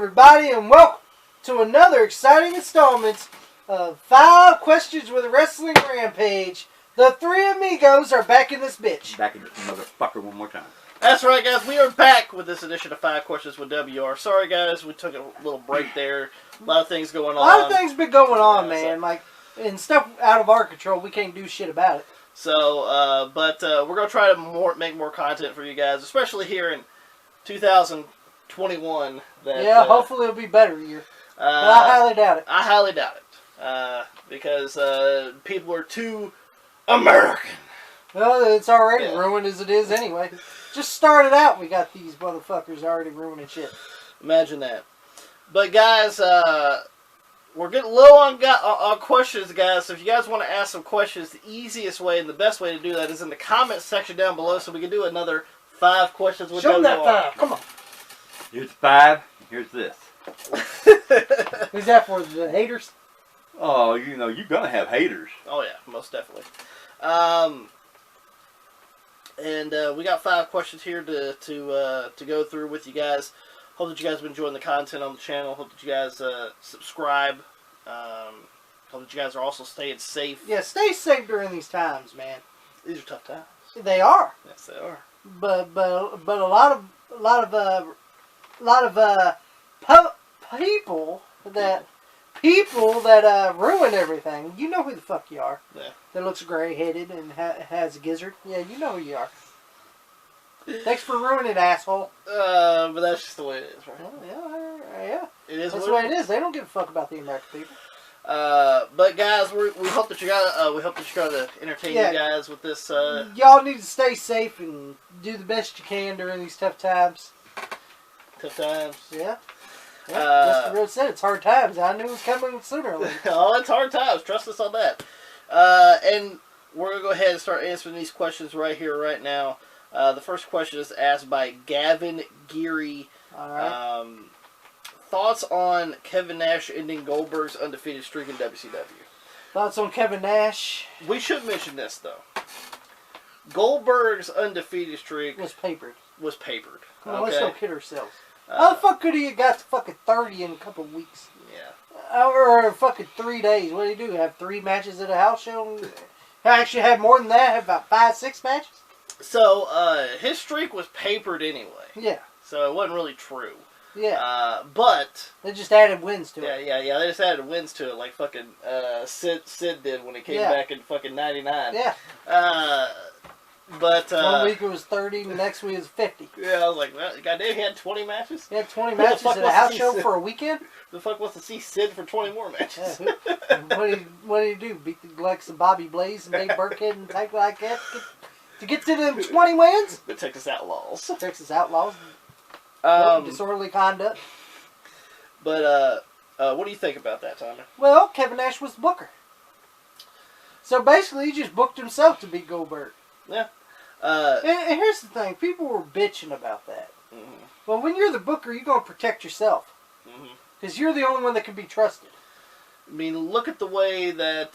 everybody, and welcome to another exciting installment of 5 Questions with a Wrestling Rampage. The three amigos are back in this bitch. Back in this motherfucker one more time. That's right, guys. We are back with this edition of 5 Questions with WR. Sorry, guys. We took a little break there. A lot of things going on. A lot of things been going on, man. Like, and stuff out of our control. We can't do shit about it. So, but we're going to try to make more content for you guys, especially here in 2021. Hopefully it'll be better year. But I highly doubt it. I highly doubt it. Because people are too American. Well, it's already ruined as it is anyway. Just started out, we got these motherfuckers already ruining shit. Imagine that. But guys, we're getting low on questions, guys. So if you guys want to ask some questions, the easiest way and the best way to do that is in the comments section down below, so we can do another 5 questions with WR. Show them that 5. Come on. Here's 5. Here's this. Who's that for? The haters? Oh, you know, you're gonna have haters. Oh yeah, most definitely. And we got 5 questions here to go through with you guys. Hope that you guys have been enjoying the content on the channel. Hope that you guys subscribe. Hope that you guys are also staying safe. Yeah, stay safe during these times, man. These are tough times. They are. Yes, they are. But a lot of people that ruin everything. You know who the fuck you are. Yeah. That looks gray-headed and has a gizzard. Yeah, you know who you are. Thanks for ruining it, asshole. But that's just the way it is, right? Well, yeah. It is. That's the way it is. They don't give a fuck about the American people. But guys, we hope that you got. We hope that you're going to entertain you guys with this. Y'all need to stay safe and do the best you can during these tough times. Tough times. Yeah. Just the road said it's hard times. I knew it was coming sooner or later. Oh, it's hard times. Trust us on that. And we're going to go ahead and start answering these questions right here, right now. The first question is asked by Gavin Geary. All right. Thoughts on Kevin Nash ending Goldberg's undefeated streak in WCW? Thoughts on Kevin Nash? We should mention this, though. Goldberg's undefeated streak was papered. Come on, let's don't kid ourselves. How the fuck could he have got to fucking 30 in a couple of weeks? Yeah. Or fucking 3 days. What did he do? Have 3 matches at a house show? Actually had more than that. Have about 5, 6 matches? So, his streak was papered anyway. Yeah. So, it wasn't really true. Yeah. But they just added wins to it. Yeah. They just added wins to it, like fucking Sid did when he came back in fucking '99. Yeah. But 1 week it was 30, the next week it was 50. Yeah, I was like, goddamn, he had 20 matches. He had 20 matches at a house show for a weekend. The fuck wants to see Sid for 20 more matches? Yeah, what did he do? Beat the likes of Bobby Blaze and Dave Burkhead and type like that to get to them 20 wins? The Texas Outlaws. Disorderly conduct. But, what do you think about that, Tommy? Well, Kevin Nash was the booker. So basically, he just booked himself to beat Goldberg. Yeah. And here's the thing. People were bitching about that. Mm-hmm. Well, when you're the booker, you're going to protect yourself. Because you're the only one that can be trusted. I mean, look at the way that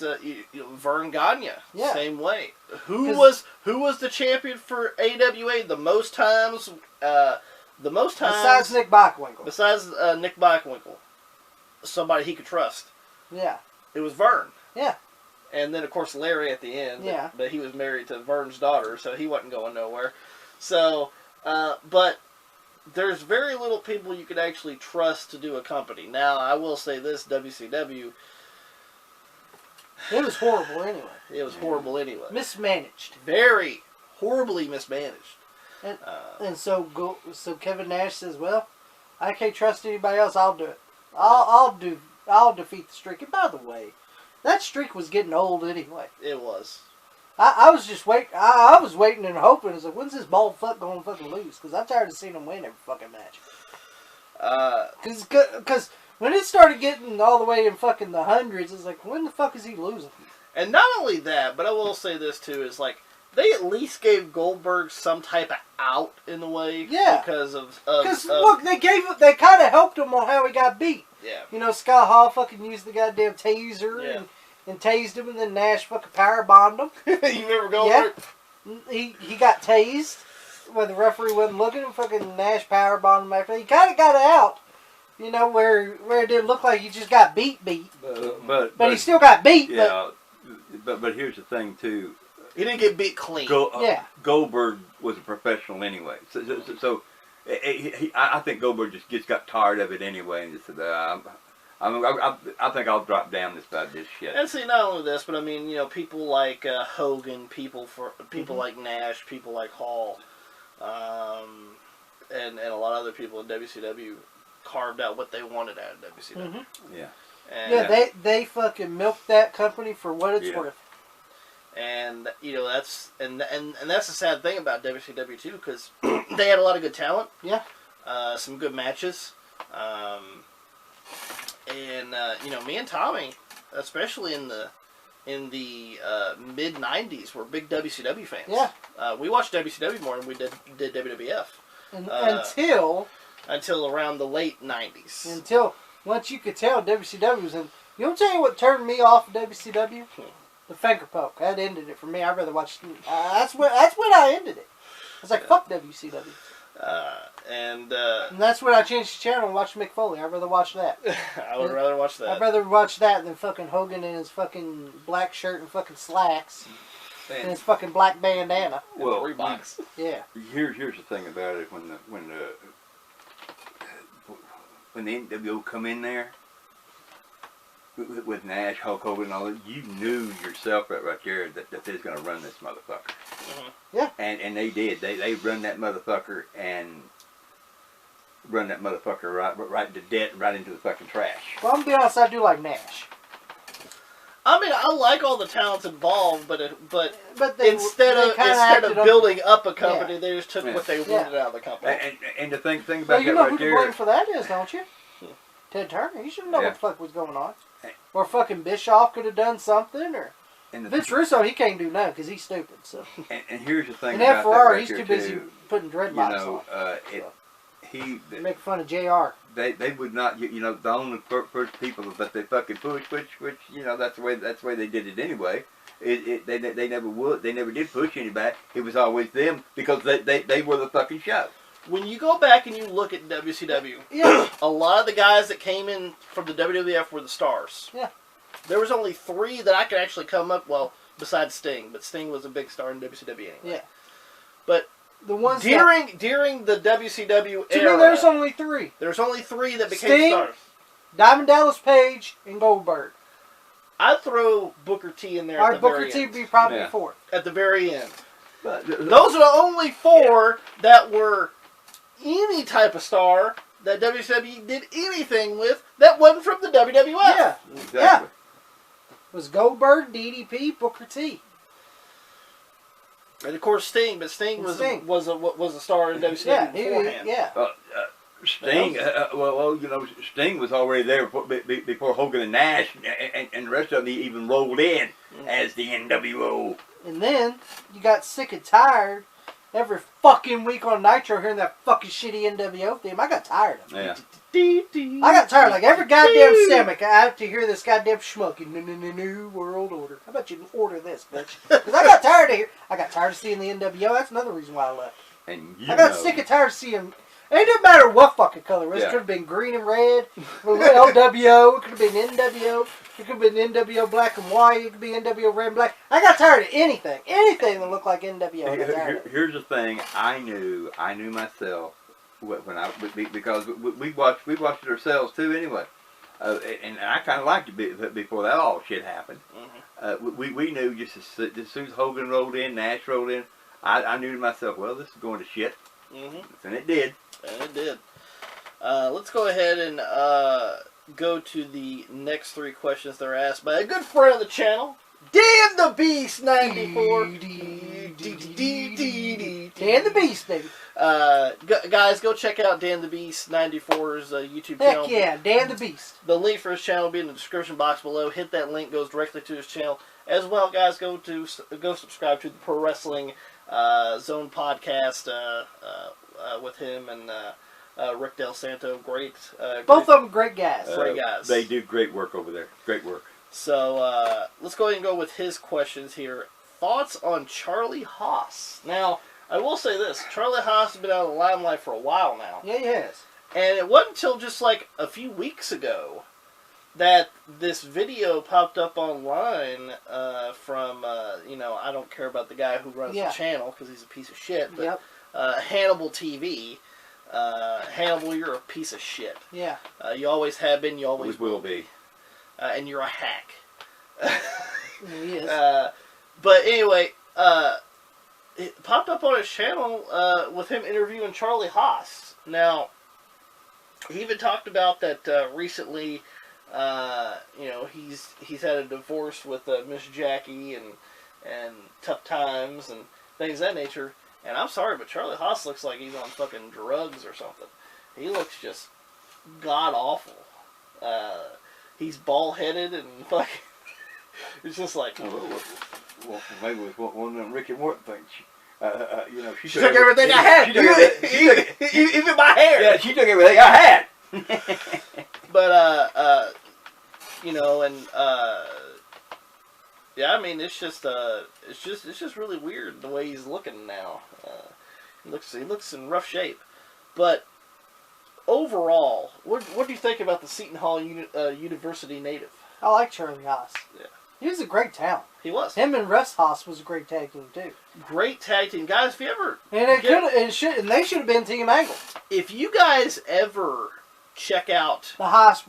Vern Gagne, same way. Who was the champion for AWA the most times? Besides Nick Bockwinkel. Besides Nick Bockwinkel. Somebody he could trust. Yeah. It was Vern. Yeah. And then, of course, Larry at the end. Yeah. But he was married to Vern's daughter, so he wasn't going nowhere. So, but there's very little people you could actually trust to do a company. Now, I will say this, WCW... It was horrible anyway. It was horrible anyway. Mismanaged. Very horribly mismanaged. And so Kevin Nash says, well, I can't trust anybody else, I'll do it. I'll defeat the streak. And by the way, that streak was getting old anyway. It was. I was just waiting. I was waiting and hoping. I was like, when's this bald fuck going to fucking lose? Because I'm tired of seeing him win every fucking match. Because when it started getting all the way in fucking the hundreds, it's like, when the fuck is he losing? And not only that, but I will say this too, is like, they at least gave Goldberg some type of out in the way. Yeah. Because look, they kind of helped him on how he got beat. Yeah. You know, Scott Hall fucking used the goddamn taser and tased him, and then Nash fucking power bombed him. You remember Goldberg? Yeah. He got tased when the referee wasn't looking, and fucking Nash power bombed him after. He kind of got it out. You know, where it didn't look like he just got beat. But But he still got beat. Yeah, but here's the thing too. He didn't get beat clean. Yeah. Goldberg was a professional anyway, so I think Goldberg just got tired of it anyway, and just said, I think I'll drop down about this shit. And see, not only this, but I mean, you know, people like Hogan, people like Nash, people like Hall, and a lot of other people in WCW carved out what they wanted out of WCW. Mm-hmm. Yeah. And, Yeah, they fucking milked that company for what it's worth. And you know that's and that's the sad thing about WCW too, because they had a lot of good talent. Yeah. Some good matches. And you know, me and Tommy, especially in the mid '90s, were big WCW fans. Yeah. We watched WCW more than we did WWF. Until around the late '90s. Until once you could tell WCW was in. You want to tell you what turned me off of WCW? The finger poke. That ended it for me. I'd rather watch. That's when I ended it. I was like, fuck WCW. And that's when I changed the channel and watched Mick Foley. I'd rather watch that. I would rather watch that. I'd rather watch that than fucking Hogan in his fucking black shirt and fucking slacks. And his fucking black bandana. Well, Reeboks. Yeah. Here's the thing about it: when the NWO come in there with Nash, Hulk Hogan, and all that, you knew yourself right there that they was gonna run this motherfucker. Mm-hmm. Yeah. And they did. They run that motherfucker right to death, right into the fucking trash. Well, I'm gonna be honest. I do like Nash. I mean, I like all the talents involved, but they instead of building up a company, they just took what they wanted out of the company. And the thing about well, you that know right who the there, blame for that is, don't you? Ted Turner. He should know what the fuck was going on. Or fucking Bischoff could have done something, or Vince Russo, he can't do nothing because he's stupid. So. And here's the thing and about Ferrari, that right he's here too busy putting dreadlocks on. Make fun of JR. They would not, the only first people that they fucking push, which that's the way they did it anyway. They never did push anybody. It was always them because they were the fucking show. When you go back and you look at WCW, a lot of the guys that came in from the WWF were the stars. Yeah. There was only 3 that I could actually come up, well, besides Sting, but Sting was a big star in WCW anyway. Yeah. But the ones during the WCW era, me, there's only 3. There's only 3 that became Sting, stars. Diamond Dallas Page, and Goldberg. I'd throw Booker T in there at the Booker very T end. be probably 4th. At the very end. But Those are the only 4 that were any type of star that WCW did anything with that wasn't from the WWF. Yeah. Exactly. Yeah. It was Goldberg, DDP, Booker T. And of course Sting, but Sting was a star in WCW beforehand. Sting, Sting was already there before Hogan and Nash, and the rest of them even rolled in as the NWO. And then you got sick and tired every fucking week on Nitro hearing that fucking shitty NWO theme. I got tired of it. Yeah. I got tired. Like every goddamn Semic, I have to hear this goddamn schmuck in the new world order. How about you order this, bitch? Because I got tired of here. I got tired of seeing the NWO. That's another reason why I left. And I got sick and tired of seeing. It didn't matter what fucking color it was. It could have been green and red. LWO. It could have been NWO. It could have been NWO black and white. It could be NWO red and black. I got tired of anything. Anything that looked like NWO. I got tired of it. Here's the thing. I knew myself because we watched it ourselves too anyway. And I kind of liked it before that all shit happened. Mm-hmm. We knew just as soon as Hogan rolled in, Nash rolled in, I knew to myself, well, this is going to shit. Mm-hmm. And it did. And it did. Let's go ahead and go to the next 3 questions that are asked by a good friend of the channel, Dan the Beast 94. Dan the Beast, baby. Guys, go check out Dan the Beast 94's YouTube channel. Heck yeah, Dan the Beast. The link for his channel will be in the description box below. Hit that link, goes directly to his channel. As well, guys, go subscribe to the Pro Wrestling Zone podcast with him and Rick Del Santo. Great. Both of them great guys. Great guys. They do great work over there. Great work. So let's go ahead and go with his questions here. Thoughts on Charlie Haas? Now, I will say this. Charlie Haas has been out of the limelight for a while now. Yeah, he has. And it wasn't until just like a few weeks ago that this video popped up online from, I don't care about the guy who runs the channel because he's a piece of shit, but Hannibal TV. Hannibal, you're a piece of shit. Yeah. You always have been, you always will be. And you're a hack. He is. But anyway, it popped up on his channel with him interviewing Charlie Haas. Now, he even talked about that recently. He's had a divorce with Miss Jackie and tough times and things of that nature. And I'm sorry, but Charlie Haas looks like he's on fucking drugs or something. He looks just god awful. He's bald headed and fucking. It's just like. Well, maybe it was one of them Ricky Morton things. She took everything I had. Even my hair. Yeah, she took everything I had. But I mean, it's just really weird the way he's looking now. He looks in rough shape. But overall, what do you think about the Seton Hall University native? I like Charlie Haas. Yeah. He was a great talent. He was. Him and Russ Haas was a great tag team too. Great tag team, guys. If you ever and they should have been Team Angle. If you guys ever check out the Haas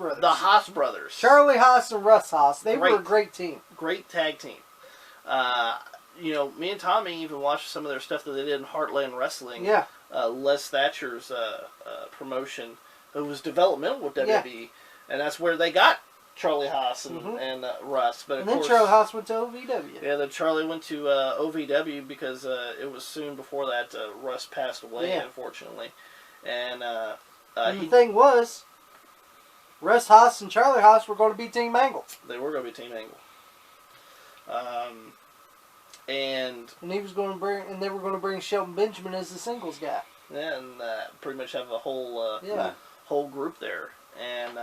brothers, Charlie Haas and Russ Haas, they were a great team. Great tag team. Me and Tommy even watched some of their stuff that they did in Heartland Wrestling. Yeah. Les Thatcher's promotion, who was developmental with WWE, and that's where they got Charlie Haas and Russ. But then Charlie Haas went to OVW. Yeah, then Charlie went to OVW because it was soon before that Russ passed away, unfortunately. And the thing was, Russ Haas and Charlie Haas were going to be Team Angle. They were going to be Team Angle. And he was going to bring, and they were going to bring Shelton Benjamin as the singles guy. Yeah, and pretty much have a whole whole group there, and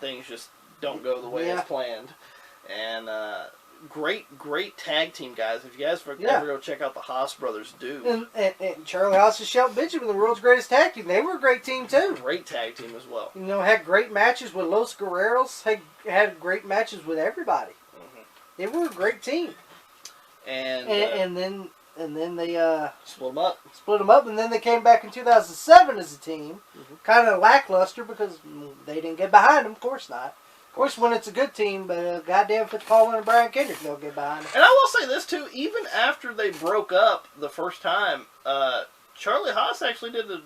things just don't go the way it's planned. And great tag team, guys. If you guys ever go check out the Haas brothers, do. And Charlie Haas and Shelton Benjamin, the world's greatest tag team. They were a great team too. Great tag team as well. Had great matches with Los Guerreros. Had great matches with everybody. They were a great team. And then they split them up. And then they came back in 2007 as a team. Kind of lackluster because they didn't get behind them. Of course not. Of course, when it's a good team, but goddamn if it's Paul and Brian Kendrick, they'll get behind them. And I will say this too: even after they broke up the first time, Charlie Haas actually did a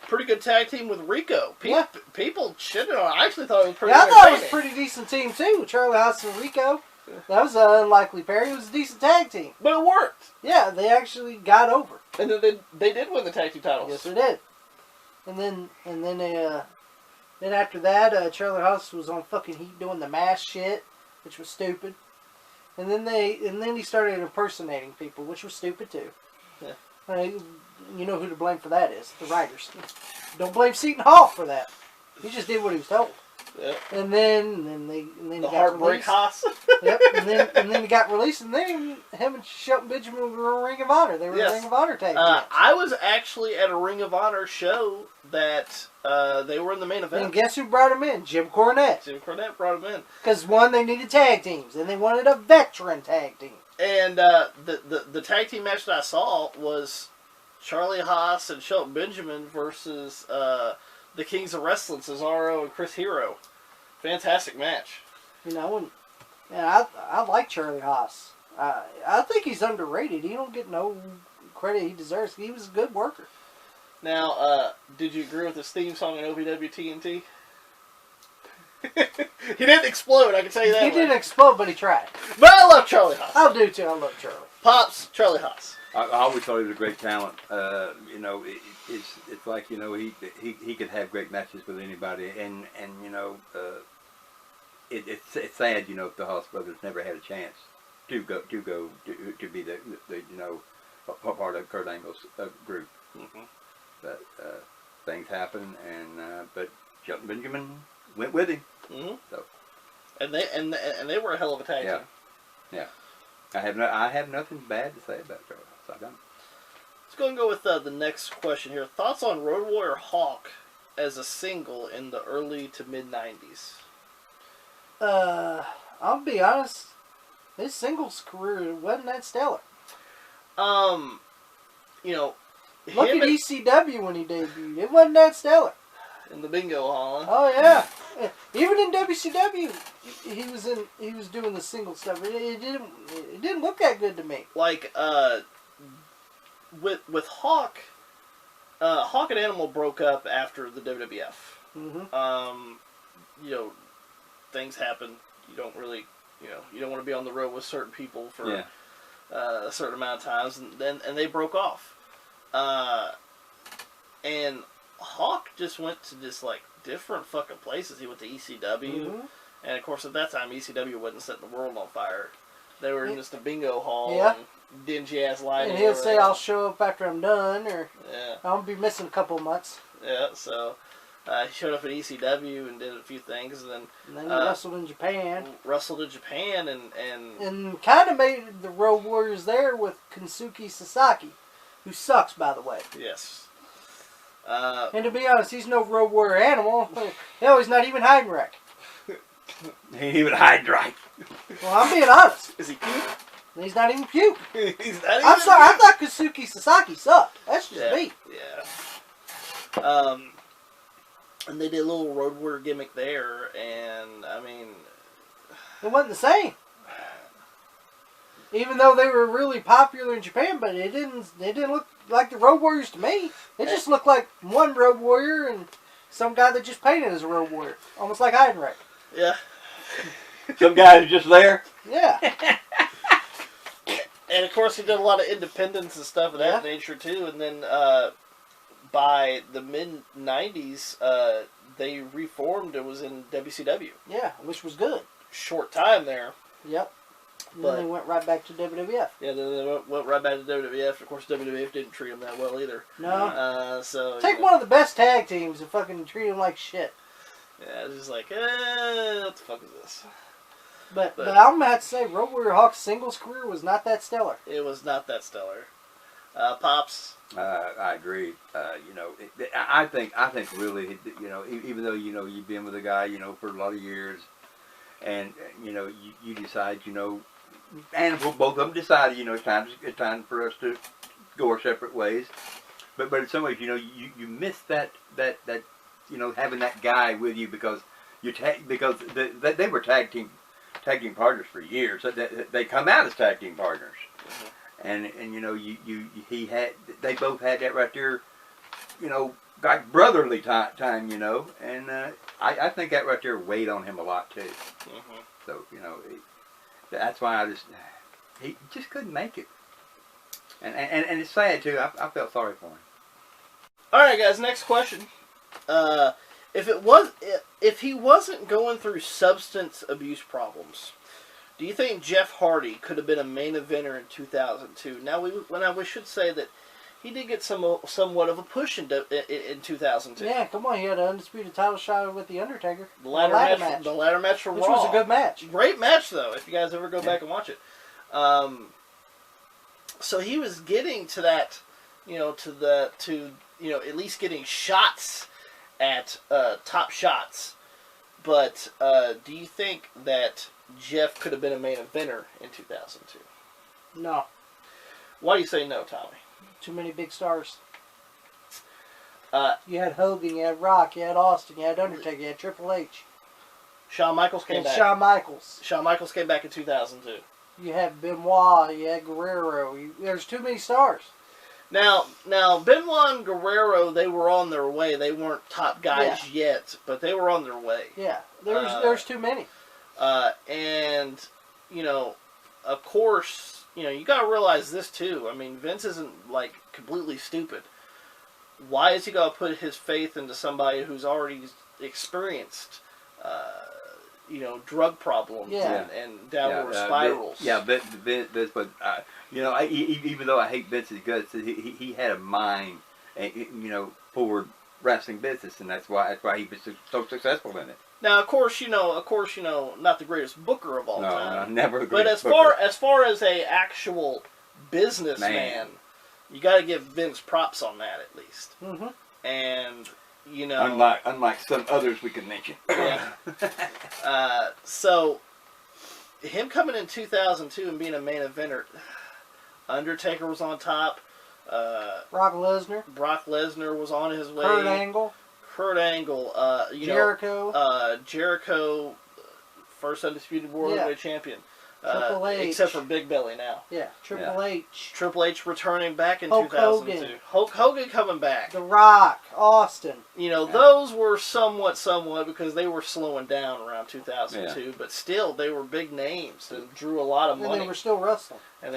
pretty good tag team with Rico. People shitted on it. I actually thought it was pretty. I thought it was a pretty decent team too. Charlie Haas and Rico. That was an unlikely pair. It was a decent tag team. But it worked. Yeah, they actually got over. And then they did win the tag team titles. Yes, they did. And then after that, Charlie Haas was on fucking Heat doing the mask shit, which was stupid. And then he started impersonating people, which was stupid too. Yeah. You know who to blame for that is the writers. Don't blame Seton Hall for that. He just did what he was told. Yep. And then he got Heartbreak Haas. Yep. And then he got released, and then him and Shelton Benjamin were in Ring of Honor. They were in Ring of Honor tag team. I was actually at a Ring of Honor show that they were in the main event. And guess who brought him in? Jim Cornette. Jim Cornette brought him in. Because one, they needed tag teams, and they wanted a veteran tag team. And the tag team match that I saw was Charlie Haas and Shelton Benjamin versus the Kings of Wrestling, Cesaro and Chris Hero. Fantastic match. I like Charlie Haas. I think he's underrated. He don't get no credit he deserves. He was a good worker. Now, did you agree with his theme song in OVW TNT? He didn't explode, I can tell you that. He didn't explode, but he tried. But I love Charlie Haas. I do too. I love Charlie. Pops, Charlie Haas. I always thought he was a great talent. It's like he could have great matches with anybody, and it's sad if the Haas brothers never had a chance to be the part of Kurt Angle's group. But things happen, but Shelton Benjamin went with him. So, and they were a hell of a tag team. Yeah. I have nothing bad to say about Charlie Haas. I don't. Let's go and go with the next question here. Thoughts on Road Warrior Hawk as a single in the early to mid 90s? I'll be honest. His singles career wasn't that stellar. You know, Look at ECW when he debuted. It wasn't that stellar. in the bingo hall. Huh? Oh yeah. Even in WCW, he was doing the single stuff. It didn't look that good to me. Like with Hawk, Hawk and Animal broke up after the WWF. Mm-hmm. You know, things happen. You don't really, you don't want to be on the road with certain people for a certain amount of times, and they broke off. And Hawk just went to just like different fucking places. He went to ECW, and of course at that time ECW wasn't setting the world on fire. They were in just a bingo hall and dingy ass lighting. And he'll say, "I'll show up after I'm done," or "I'll be missing a couple of months." Yeah, so he showed up at ECW and did a few things, and then he wrestled in Japan. And kind of made the Road Warriors there with Kensuke Sasaki, who sucks, by the way. Yes. And to be honest, he's no Road Warrior animal. Hell, he's not even Heidenreich. He ain't even Heidenreich. Well, I'm being honest. Is he puke? He's not even puke. He's not even I'm sorry, I thought Kensuke Sasaki sucked. That's just me. Yeah. And they did a little Road Warrior gimmick there, and I mean, it wasn't the same. Even though they were really popular in Japan, but they didn't look like the Road Warriors to me. It just looked like one Road Warrior and some guy that just painted as a Road Warrior, almost like Heidenreich. Yeah. Some guys just there. Yeah. And of course, he did a lot of independence and stuff of that nature too. And then by the mid '90s, they reformed. It was in WCW. Yeah, which was good. Short time there. Yep. And then they went right back to WWF. Yeah, they went right back to WWF. Of course, WWF didn't treat them that well either. No. So take one of the best tag teams and fucking treat them like shit. Yeah, it's just like, what the fuck is this? But I'm going to have to say, Road Warrior Hawk's singles career was not that stellar. It was not that stellar. Pops? I agree. I think really, even though, you've been with a guy, for a lot of years, and, you decide, and both of them decided, it's time for us to go our separate ways. But in some ways, you miss that having that guy with you because they were tag team partners for years. They come out as tag team partners, and they both had that right there, like brotherly time, and I think that right there weighed on him a lot too. So that's why he just couldn't make it, and it's sad too. I felt sorry for him. All right, guys. Next question. If he wasn't going through substance abuse problems, do you think Jeff Hardy could have been a main eventer in 2002? Now, we should say that he did get somewhat of a push in 2002. Yeah, come on, he had an undisputed title shot with the Undertaker. The ladder match for Raw, which was a good match. Great match, though. If you guys ever go back and watch it, so he was getting to that, at least getting shots at top shots. But do you think that Jeff could have been a main eventer in 2002? No. Why do you say no, Tommy? Too many big stars. You had Hogan, you had Rock, you had Austin, you had Undertaker, you had Triple H. Shawn Michaels came back. Shawn Michaels. Shawn Michaels came back in 2002. You had Benoit, you had Guerrero. There's too many stars. Now, Benoit and Guerrero, they were on their way. They weren't top guys yet, but they were on their way. Yeah, there's too many. And, of course, you got to realize this too. I mean, Vince isn't, completely stupid. Why is he going to put his faith into somebody who's already experienced, drug problems and downward spirals? Vince, but even though I hate Vince's guts, he had a mind, for wrestling business, and that's why he was so successful in it. Now, of course, not the greatest booker of all time. No, never. But as far as a actual businessman, you got to give Vince props on that at least. Mm-hmm. And you know, unlike some others we can mention. Yeah. So him coming in 2002 and being a main eventer, Undertaker was on top. Brock Lesnar. Brock Lesnar was on his way. Kurt Angle. Jericho. Jericho, first undisputed world heavyweight champion. Triple H. Except for Big Belly now. Yeah, Triple H. Triple H returning back in Hulk 2002. Hogan. Hulk Hogan coming back. The Rock. Austin. You know, those were somewhat because they were slowing down around 2002, but still, they were big names and drew a lot of money. And they were still wrestling. From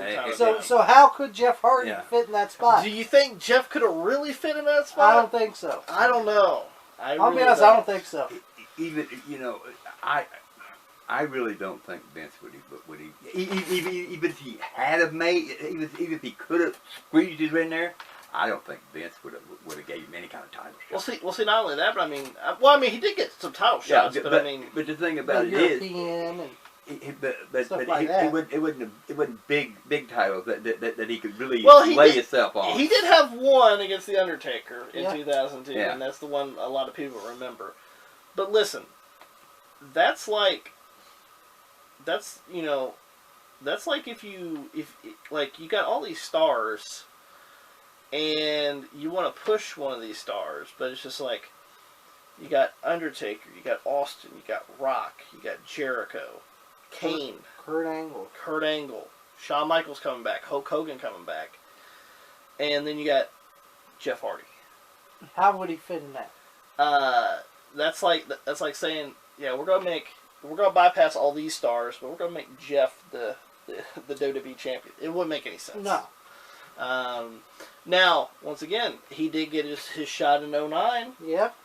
time to time. So how could Jeff Hardy fit in that spot? Do you think Jeff could have really fit in that spot? I don't think so. I don't know. I'll be honest, I don't think so. Even, I really don't think Vince would even if he had have made, even if he could have squeezed it in there, I don't think Vince would have gave him any kind of title shot. Well, see, not only that, but I mean, he did get some title shots, but the thing about it European is, it wasn't big titles that he could really lay himself on. He did have one against the Undertaker in 2002, and that's the one a lot of people remember. But listen, that's like if you got all these stars and you want to push one of these stars, but it's just like you got Undertaker, you got Austin, you got Rock, you got Jericho, Kane, Kurt Angle, Shawn Michaels coming back, Hulk Hogan coming back, and then you got Jeff Hardy. How would he fit in that? That's like saying, yeah, we're gonna bypass all these stars, but we're gonna make Jeff the WWE champion. It wouldn't make any sense. No. Now, once again, he did get his shot in 2009. Yep.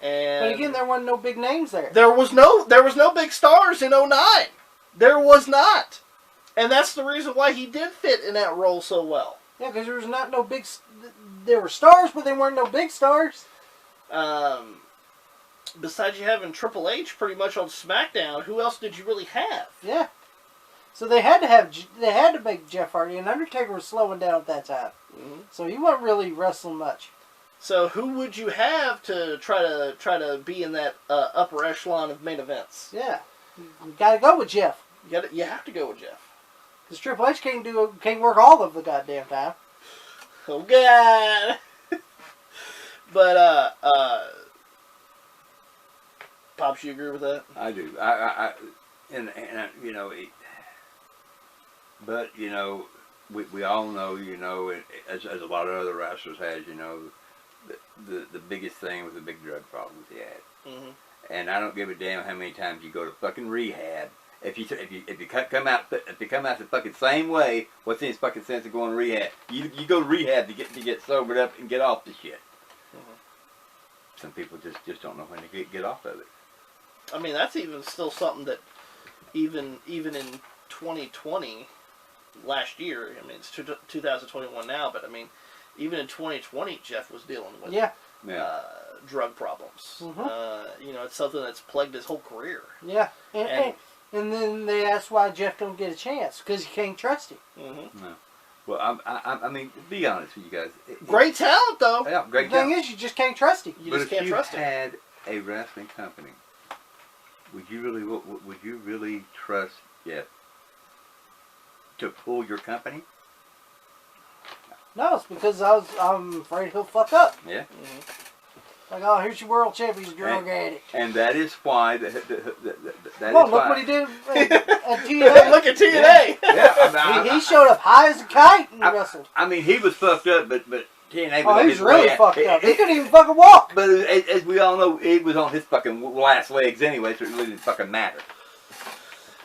And but again, there wasn't no big names there. There was no big stars in 2009. There was not. And that's the reason why he did fit in that role so well. Yeah, because there was not no big... There were stars, but there weren't no big stars. Besides you having Triple H pretty much on SmackDown, who else did you really have? Yeah. So they had to make Jeff Hardy, and Undertaker was slowing down at that time. Mm-hmm. So he wasn't really wrestling much. So who would you have to try to be in that upper echelon of main events? Yeah. You got to go with Jeff. You have to go with Jeff. Because Triple H can't work all of the goddamn time. Oh God. But Pops, you agree with that? I do. But we all know, as a lot of other wrestlers has, the biggest thing was the big drug problems he had. Mm-hmm. And I don't give a damn how many times you go to fucking rehab. If you come out the fucking same way, what's the fucking sense of going to rehab? You go to rehab to get sobered up and get off the shit. Mm-hmm. Some people just don't know when to get off of it. I mean, that's even still something that even in 2020, last year, I mean, it's 2021 now, but I mean, even in 2020, Jeff was dealing with drug problems. Mm-hmm. It's something that's plagued his whole career. Yeah, and then they ask why Jeff don't get a chance, because you can't trust him. Mm-hmm. No. Well, I mean, be honest with you guys. Great talent, though. Yeah, great talent. The thing is, you just can't trust him. You just can't trust him. But if you had a wrestling company, would you really trust Jeff to pull your company? No, it's because I'm afraid he'll fuck up. Yeah. Mm-hmm. Like, oh, here's your world champion, drug addict. And that is why look what he did at TNA. Look at TNA. Yeah, he showed up high as a kite and wrestled. I mean, he was fucked up, but TNA was on his he's really way fucked up. He couldn't even fucking walk. But as we all know, he was on his fucking last legs anyway, so it really didn't fucking matter.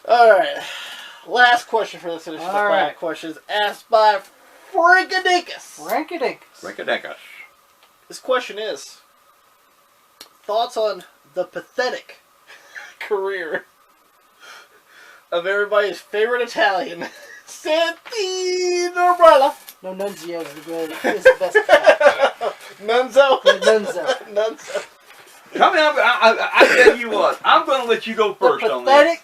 All right. Last question for this edition of Planet Questions, asked by Frankadinkus. Frankadinkus. This question is, thoughts on the pathetic career of everybody's favorite Italian, Santino Marella. No, Nunzio is the best. Nunzo. Nunzo. Come on, I tell you what, I'm going to let you go first on this.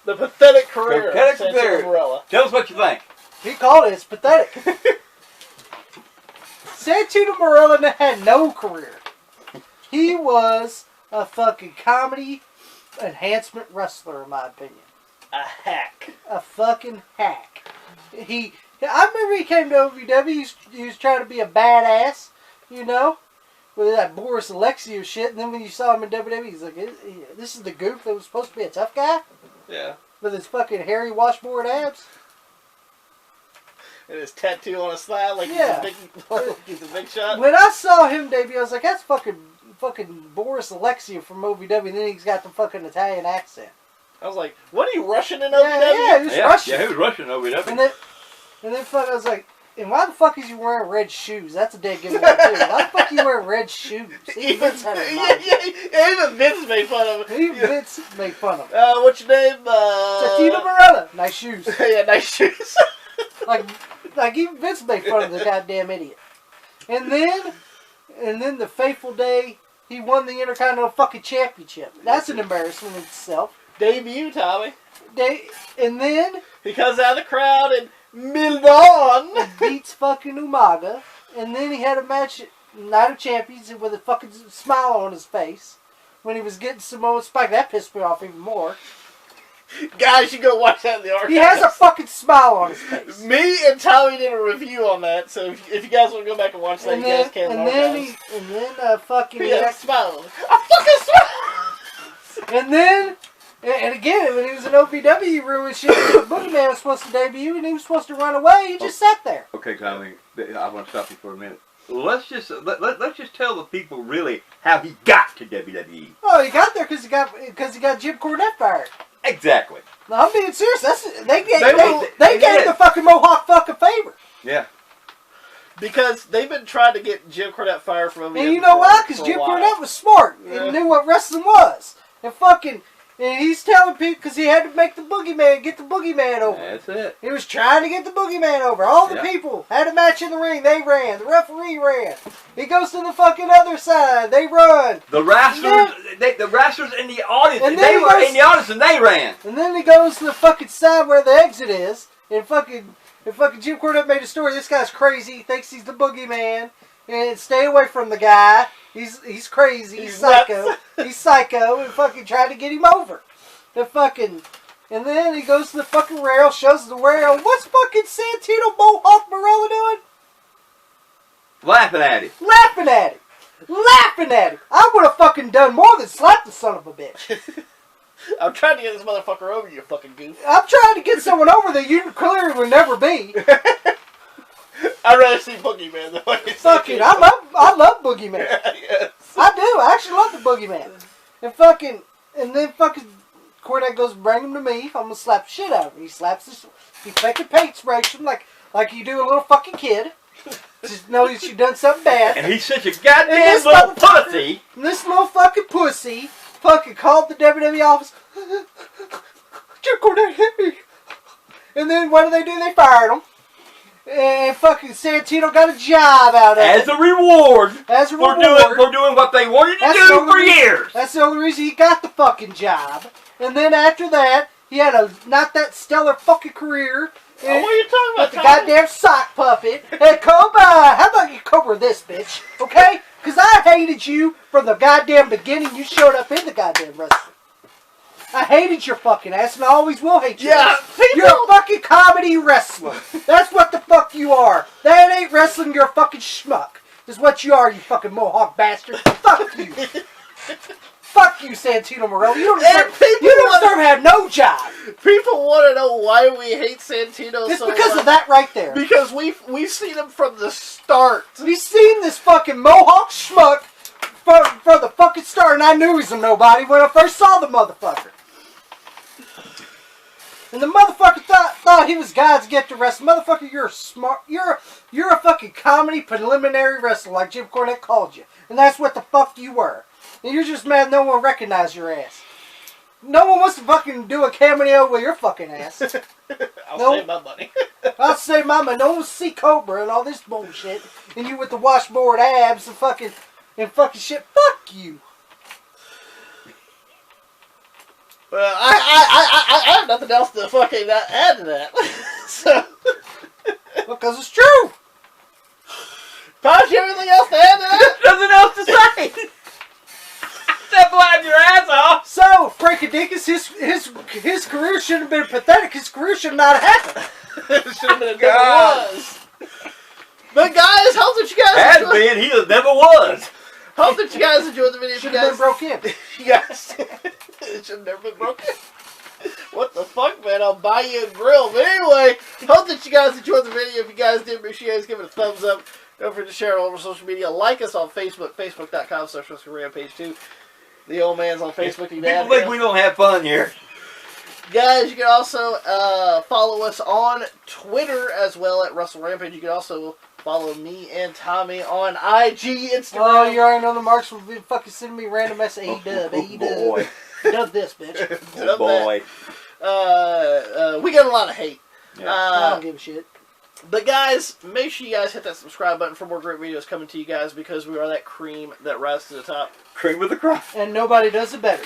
The pathetic career. of Santino Marella. Tell us what you think. He called it. It's pathetic. Santino Marella had no career. He was a fucking comedy enhancement wrestler, in my opinion. A hack. A fucking hack. I remember he came to OVW. He was trying to be a badass, you know, with that Boris Alexiev shit. And then when you saw him in WWE, he's like, "This is the goof that was supposed to be a tough guy." Yeah. With his fucking hairy washboard abs. And his tattoo on his thigh, like Yeah. he's a big shot. When I saw him debut, I was like, "That's fucking Boris Alexiev from OVW." And then he's got the fucking Italian accent. I was like, "What are you rushing in Yeah, OVW?" yeah, he was Russian. Yeah, he was Russian OVW. And then fuck, I was like, and why the fuck is you wearing red shoes? That's a dead giveaway too. Why the fuck are you wearing red shoes? Even Vince had it in mind. Even Vince made fun of him. Even Vince made fun of him. What's your name? Santino Marella. Nice shoes. Yeah, nice shoes. like even Vince made fun of the goddamn idiot. And then the fateful day he won the Intercontinental fucking Championship. That's an embarrassment in itself. Debut, Tommy. And then He comes out of the crowd and Milan beats fucking Umaga. And then he had a match at Night of Champions with a fucking smile on his face when he was getting Samoa Spike. That pissed me off even more. Guys, you go watch that in the archives. He has a fucking smile on his face. Me and Tommy did a review on that, so if you guys want to go back and watch that, you guys can. And then fucking he has a smile. A fucking smile. And then. And again, when he was in OVW, he ruined shit. The Boogeyman was supposed to debut, and he was supposed to run away. He just sat there. Okay, Tommy, I want to stop you for a minute. Let's just tell the people really how he got to WWE. Oh, he got there because he got Jim Cornette fired. Exactly. No, I'm being serious. They gave did. the fucking Mohawk fucking favor. Yeah. Because they've been trying to get Jim Cornette fired from OVW. And you know why? Because Jim Cornette was smart and knew what wrestling was. And he's telling people because he had to make get the Boogeyman over. That's it. He was trying to get the Boogeyman over. All the people had a match in the ring. They ran. The referee ran. He goes to the fucking other side. They run. The wrestlers, the wrestlers in the audience, And they were in the audience and they ran. And then he goes to the fucking side where the exit is. And fucking Jim Cornette made a story. This guy's crazy. He thinks he's the Boogeyman. And stay away from the guy. He's crazy. He's psycho. He's psycho. And fucking tried to get him over. And then he goes to the fucking rail, shows the rail. What's fucking Santino Mohawk Marella doing? Laughing at him. Laughing at him. Laughing at him. I would have fucking done more than slap the son of a bitch. I'm trying to get this motherfucker over, you fucking goof. I'm trying to get someone over that you clearly will never be. I'd rather see Boogeyman than Fucking, I love Boogeyman. Yes. I do. I actually love the Boogeyman. And then fucking Cornette goes, bring him to me. I'm gonna slap the shit out of him. He slaps this. He fucking paint sprays him like you do a little fucking kid. Just know that you done something bad. And he's such a goddamn little pussy. And this little fucking pussy fucking called the WWE office. Jim Cornette hit me. And then what do? They fired him. And fucking Santino got a job out of it. As a reward. For doing what they wanted to do for years. That's the only reason he got the fucking job. And then after that, he had a not that stellar fucking career. What are you talking about? With the goddamn sock puppet. Hey, Cobra, how about you cover this, bitch? Okay? Because I hated you from the goddamn beginning you showed up in the goddamn wrestling. I hated your fucking ass, and I always will hate you. Yeah, you're a fucking comedy wrestler. That's what the fuck you are. That ain't wrestling, you're a fucking schmuck. Is what you are, you fucking Mohawk bastard. Fuck you. Fuck you, Santino Marella. You don't deserve to have no job. People want to know why we hate Santino It's so because much. of that right there. Because we've seen him from the start. We've seen this fucking Mohawk schmuck from the fucking start, and I knew he was a nobody when I first saw the motherfucker. And the motherfucker thought he was God's gift to wrestling. Motherfucker, you're smart. You're a fucking comedy preliminary wrestler like Jim Cornette called you. And that's what the fuck you were. And you're just mad no one recognized your ass. No one wants to fucking do a cameo with your fucking ass. I'll save my money. I'll save my money. No one will see Cobra and all this bullshit. And you with the washboard abs and fucking shit. Fuck you. Well, I have nothing else to fucking add to that. So, Because it's true. Tosh, you have anything else to add to that? Nothing else to say. Except laugh your ass off. So, Frankie Dickens, his career shouldn't have been pathetic. His career should not have happened. It should have been. It never was. But guys, hope that you guys Has enjoyed. been. He never was. Hope that you guys enjoyed the video. Should have been broke in. You guys, it should have never been broken. What the fuck, man? I'll buy you a grill. But anyway, hope that you guys enjoyed the video. If you guys did, make sure you guys give it a thumbs up. Don't forget to share it all over social media. Like us on Facebook, facebook.com/WrestleRampage2. The old man's on Facebook. People think we don't have fun here. Guys, you can also follow us on Twitter as well at Russell Rampage. You can also follow me and Tommy on IG, Instagram. Oh, you already know the marks will be fucking sending me random message. A-dub, A-dub. Boy. Dub this, bitch. Oh, boy. We got a lot of hate. Yeah. I don't give a shit. But guys, make sure you guys hit that subscribe button for more great videos coming to you guys because we are that cream that rises to the top. Cream of the crop. And nobody does it better.